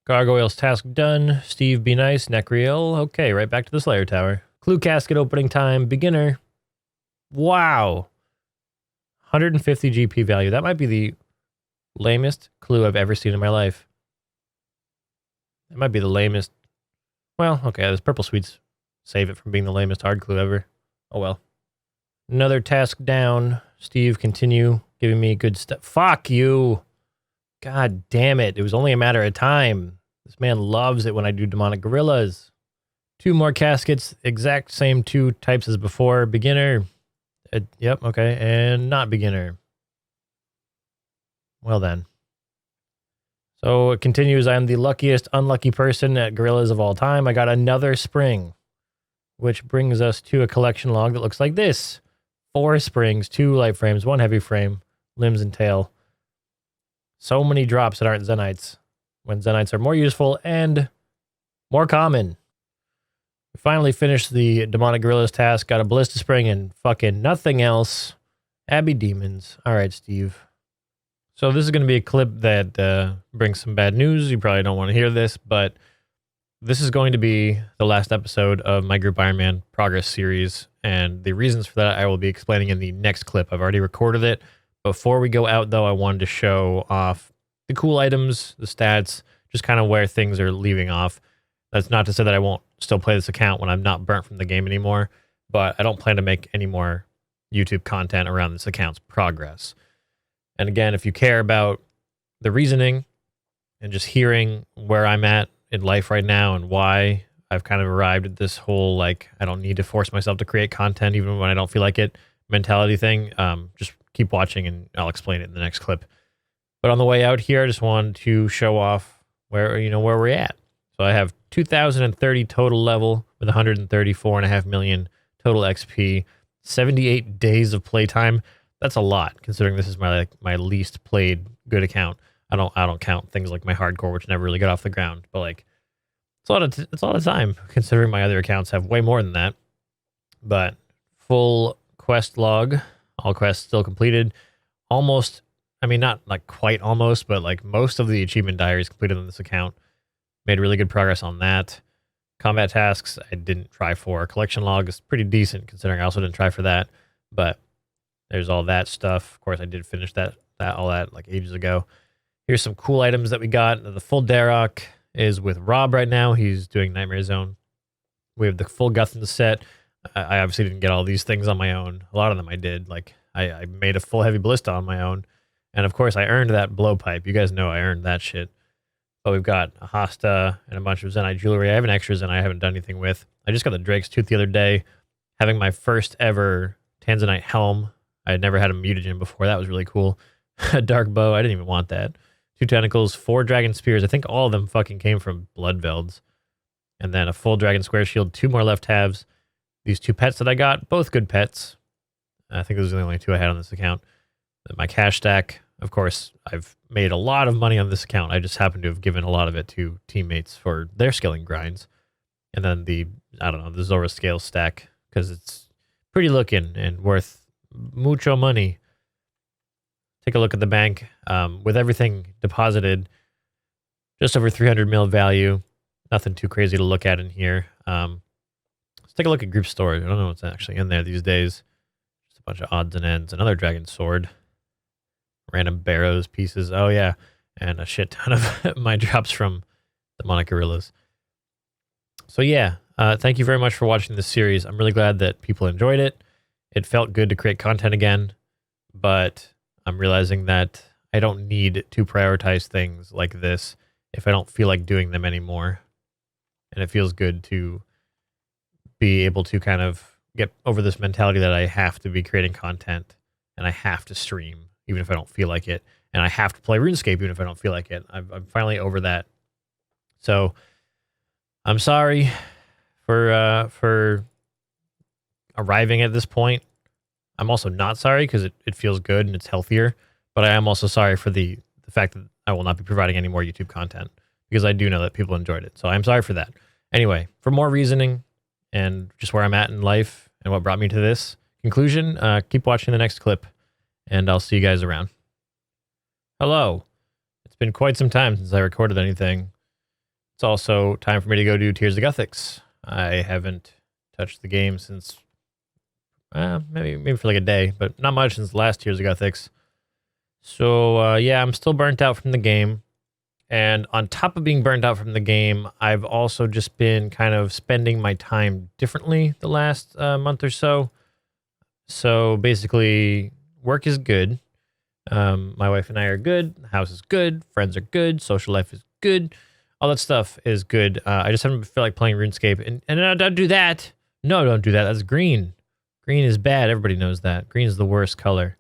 Gargoyles task done. Steve, be nice. Necriel. Okay, right back to the Slayer Tower. Clue casket opening time. Beginner. Wow. 150 GP value. That might be the lamest clue I've ever seen in my life. It might be the lamest. Well, okay, this purple sweets save it from being the lamest hard clue ever. Oh well. Another task down. Steve, continue giving me good stuff. Fuck you. God damn it. It was only a matter of time. This man loves it when I do demonic gorillas. 2 more caskets. Exact same 2 types as before. Beginner. Yep, okay. And not beginner. Well then. So it continues. I'm the luckiest unlucky person at gorillas of all time. I got another spring, which brings us to a collection log that looks like this. 4 springs, 2 light frames, 1 heavy frame, limbs and tail. So many drops that aren't Zenites, when Zenites are more useful and more common. We finally finished the demonic gorillas task, got a ballista spring and fucking nothing else. Abbey demons. All right, Steve. So this is going to be a clip that brings some bad news. You probably don't want to hear this, but this is going to be the last episode of my Group Ironman Progress series, and the reasons for that I will be explaining in the next clip. I've already recorded it. Before we go out, though, I wanted to show off the cool items, the stats, just kind of where things are leaving off. That's not to say that I won't still play this account when I'm not burnt from the game anymore, but I don't plan to make any more YouTube content around this account's progress. And again, if you care about the reasoning and just hearing where I'm at in life right now and why I've kind of arrived at this whole, like, I don't need to force myself to create content even when I don't feel like it mentality thing, just keep watching and I'll explain it in the next clip. But on the way out here, I just wanted to show off where we're at. So I have 2,030 total level with 134.5 million total XP, 78 days of playtime. That's a lot considering this is my least played good account. I don't count things like my hardcore, which never really got off the ground, but like it's a lot of time considering my other accounts have way more than that. But full quest log, all quests still completed. Almost, I mean, not like quite almost, but like most of the achievement diaries completed on this account. Made really good progress on that. Combat tasks, I didn't try for. Collection log is pretty decent considering I also didn't try for that. But there's all that stuff. Of course, I did finish all that like ages ago. Here's some cool items that we got. The full Darok is with Rob right now. He's doing Nightmare Zone. We have the full Guthan set. I obviously didn't get all these things on my own. A lot of them I did. Like I made a full heavy ballista on my own. And of course, I earned that blowpipe. You guys know I earned that shit. But we've got a Hosta and a bunch of Zenite jewelry. I have an extra Zen I haven't done anything with. I just got the Drake's Tooth the other day, having my first ever Tanzanite helm. I had never had a mutagen before. That was really cool. A dark bow. I didn't even want that. 2 tentacles, 4 dragon spears. I think all of them fucking came from Bloodvelds. And then a full dragon square shield, 2 more left halves. These 2 pets that I got, both good pets. I think those are the only 2 I had on this account. My cash stack, of course, I've made a lot of money on this account. I just happen to have given a lot of it to teammates for their scaling grinds. And then the Zora scale stack, because it's pretty looking and worth mucho money. Take a look at the bank. With everything deposited, just over 300 mil value. Nothing too crazy to look at in here. Let's take a look at group storage. I don't know what's actually in there these days. Just a bunch of odds and ends. Another dragon sword. Random barrows pieces. Oh yeah. And a shit ton of my drops from demonic gorillas. So yeah, thank you very much for watching this series. I'm really glad that people enjoyed it. It felt good to create content again, but I'm realizing that I don't need to prioritize things like this if I don't feel like doing them anymore. And it feels good to be able to kind of get over this mentality that I have to be creating content and I have to stream even if I don't feel like it, and I have to play RuneScape even if I don't feel like it. I'm finally over that. So I'm sorry for arriving at this point. I'm also not sorry because it feels good and it's healthier, but I am also sorry for the fact that I will not be providing any more YouTube content because I do know that people enjoyed it. So I'm sorry for that. Anyway, for more reasoning and just where I'm at in life and what brought me to this conclusion, keep watching the next clip and I'll see you guys around. Hello. It's been quite some time since I recorded anything. It's also time for me to go do Tears of Gothics. I haven't touched the game since maybe for like a day, but not much since the last Tears of Gothics. So yeah, I'm still burnt out from the game. And on top of being burnt out from the game, I've also just been kind of spending my time differently the last month or so. So basically, work is good. My wife and I are good. The house is good. Friends are good. Social life is good. All that stuff is good. I just haven't felt like playing RuneScape. And don't do that. No, don't do that. That's green. Green is bad. Everybody knows that. Green is the worst color.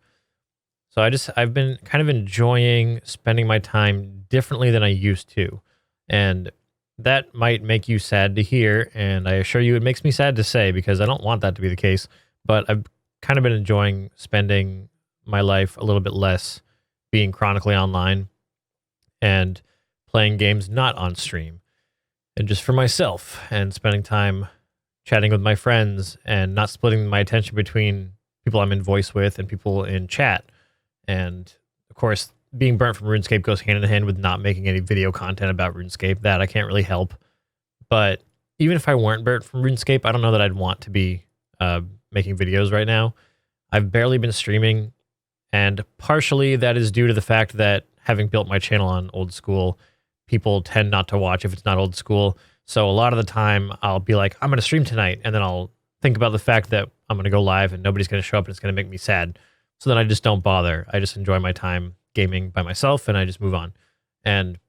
So I've been kind of enjoying spending my time differently than I used to. And that might make you sad to hear. And I assure you it makes me sad to say because I don't want that to be the case. But I've kind of been enjoying spending my life a little bit less being chronically online and playing games not on stream and just for myself and spending time chatting with my friends and not splitting my attention between people I'm in voice with and people in chat. And of course, being burnt from RuneScape goes hand in hand with not making any video content about RuneScape. That I can't really help. But even if I weren't burnt from RuneScape, I don't know that I'd want to be making videos right now. I've barely been streaming, and partially that is due to the fact that having built my channel on old school, people tend not to watch if it's not old school. So a lot of the time I'll be like, I'm going to stream tonight, and then I'll think about the fact that I'm going to go live and nobody's going to show up and it's going to make me sad. So then I just don't bother. I just enjoy my time gaming by myself and I just move on. And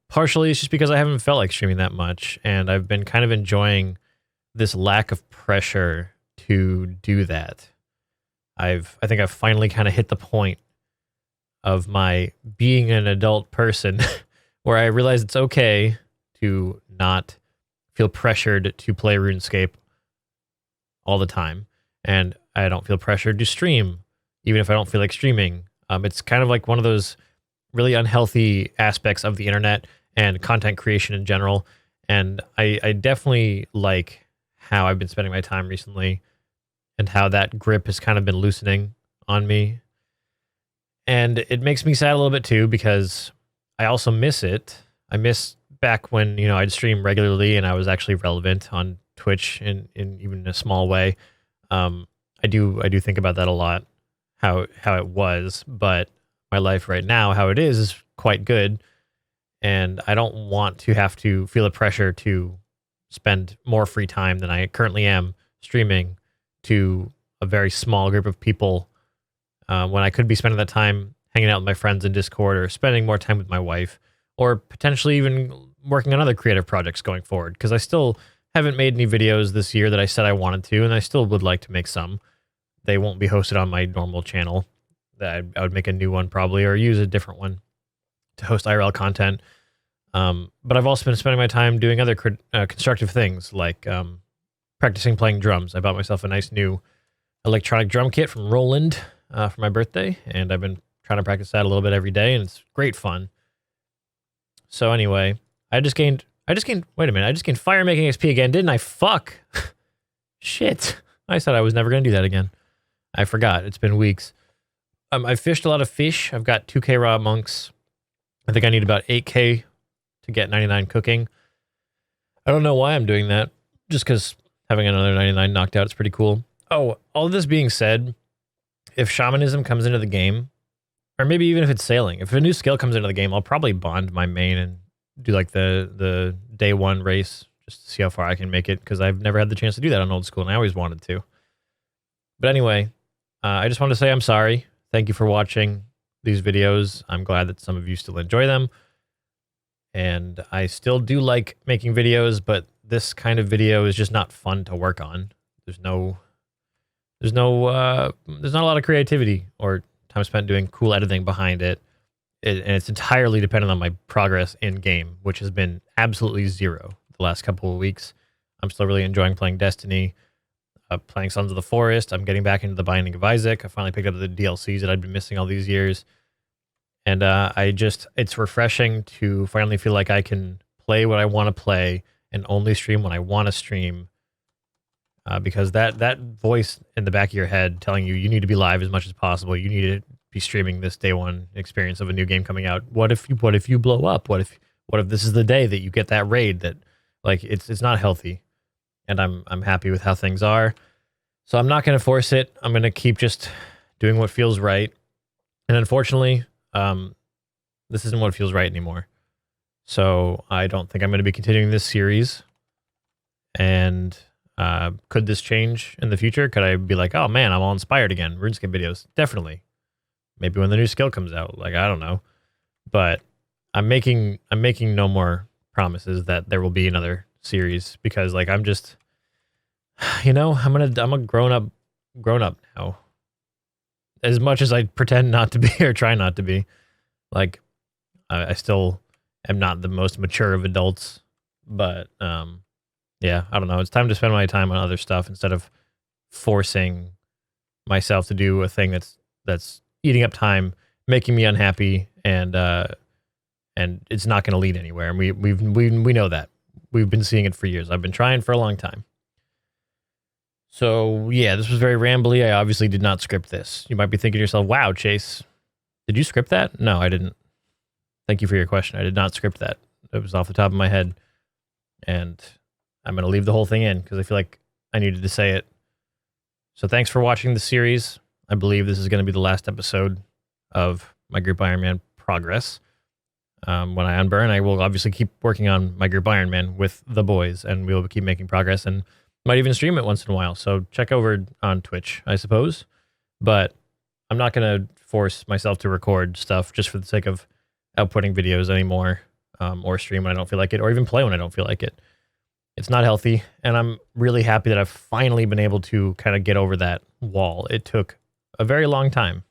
partially it's just because I haven't felt like streaming that much, and I've been kind of enjoying this lack of pressure to do that. I think I've finally kind of hit the point of my being an adult person where I realize it's okay to not feel pressured to play RuneScape all the time. And I don't feel pressured to stream, even if I don't feel like streaming. It's kind of like one of those really unhealthy aspects of the internet and content creation in general. And I definitely like how I've been spending my time recently and how that grip has kind of been loosening on me. And it makes me sad a little bit too, because I also miss it. I miss back when, I'd stream regularly and I was actually relevant on Twitch in even a small way. I do think about that a lot, how it was, but my life right now, how it is quite good. And I don't want to have to feel the pressure to spend more free time than I currently am streaming to a very small group of people when I could be spending that time hanging out with my friends in Discord or spending more time with my wife or potentially even working on other creative projects going forward, because I still haven't made any videos this year that I said I wanted to, and I still would like to make some. They won't be hosted on my normal channel. I would make a new one probably, or use a different one to host IRL content. But I've also been spending my time doing other constructive things, like practicing playing drums. I bought myself a nice new electronic drum kit from Roland for my birthday, and I've been trying to practice that a little bit every day, and it's great fun. So anyway, I just gained fire making XP again, didn't I? Fuck. Shit. I said I was never going to do that again. I forgot. It's been weeks. I fished a lot of fish. I've got 2K raw monks. I think I need about 8K to get 99 cooking. I don't know why I'm doing that. Just because having another 99 knocked out is pretty cool. Oh, all of this being said, if shamanism comes into the game, or maybe even if it's sailing, if a new skill comes into the game, I'll probably bond my main and do like the day one race just to see how far I can make it, because I've never had the chance to do that on old school and I always wanted to. But anyway, I just wanted to say I'm sorry. Thank you for watching these videos. I'm glad that some of you still enjoy them. And I still do like making videos, but this kind of video is just not fun to work on. There's not a lot of creativity or time spent doing cool editing behind it. And it's entirely dependent on my progress in game, which has been absolutely zero the last couple of weeks. I'm still really enjoying playing Destiny, playing Sons of the Forest. I'm getting back into the Binding of Isaac. I finally picked up the DLCs that I'd been missing all these years. And it's refreshing to finally feel like I can play what I want to play and only stream when I want to stream. Because that voice in the back of your head telling you need to be live as much as possible. You need to be streaming this day one experience of a new game coming out. What if you blow up? What What if this is the day that you get that raid that like it's not healthy, and I'm happy with how things are. So I'm not going to force it. I'm going to keep just doing what feels right. And unfortunately, this isn't what feels right anymore. So I don't think I'm going to be continuing this series. And could this change in the future? Could I be like, oh man, I'm all inspired again? RuneScape videos, definitely. Maybe when the new skill comes out, like I don't know. But I'm making no more promises that there will be another series, because like I'm just, you know, I'm a grown up now. As much as I pretend not to be or try not to be, like I still am not the most mature of adults. But yeah, I don't know. It's time to spend my time on other stuff instead of forcing myself to do a thing that's eating up time, making me unhappy, and it's not going to lead anywhere. And we know that. We've been seeing it for years. I've been trying for a long time. So yeah, this was very rambly. I obviously did not script this. You might be thinking to yourself, wow, Chase, did you script that? No, I didn't. Thank you for your question. I did not script that. It was off the top of my head. And I'm going to leave the whole thing in because I feel like I needed to say it. So thanks for watching the series. I believe this is going to be the last episode of my Group Ironman progress. When I unburn, I will obviously keep working on my Group Ironman with the boys, and we'll keep making progress, and might even stream it once in a while. So check over on Twitch, I suppose. But I'm not going to force myself to record stuff just for the sake of outputting videos anymore, or stream when I don't feel like it, or even play when I don't feel like it. It's not healthy, and I'm really happy that I've finally been able to kind of get over that wall. It took a very long time.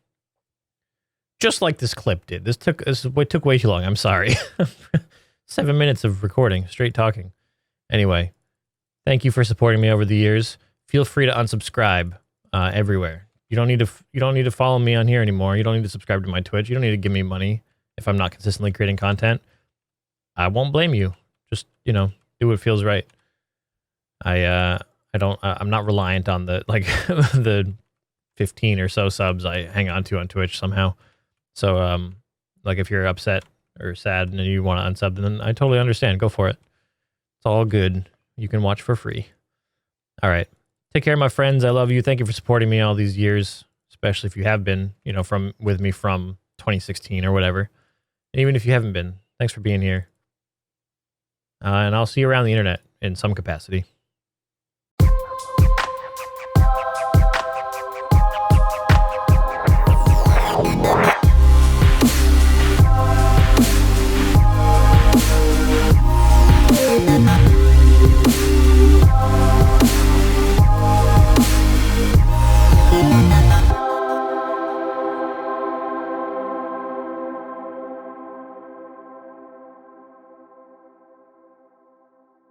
Just like this clip did. It took way too long. I'm sorry. 7 minutes of recording, straight talking. Anyway, thank you for supporting me over the years. Feel free to unsubscribe everywhere. You don't need to follow me on here anymore. You don't need to subscribe to my Twitch. You don't need to give me money if I'm not consistently creating content. I won't blame you. Just, you know, do what feels right. I'm not reliant on the like the 15 or so subs I hang on to on Twitch somehow. So like if you're upset or sad and you want to unsub, then I totally understand. Go for it. It's all good. You can watch for free. All right. Take care, my friends. I love you. Thank you for supporting me all these years, especially if you have been, you know, with me from 2016 or whatever. And even if you haven't been, thanks for being here. And I'll see you around the internet in some capacity.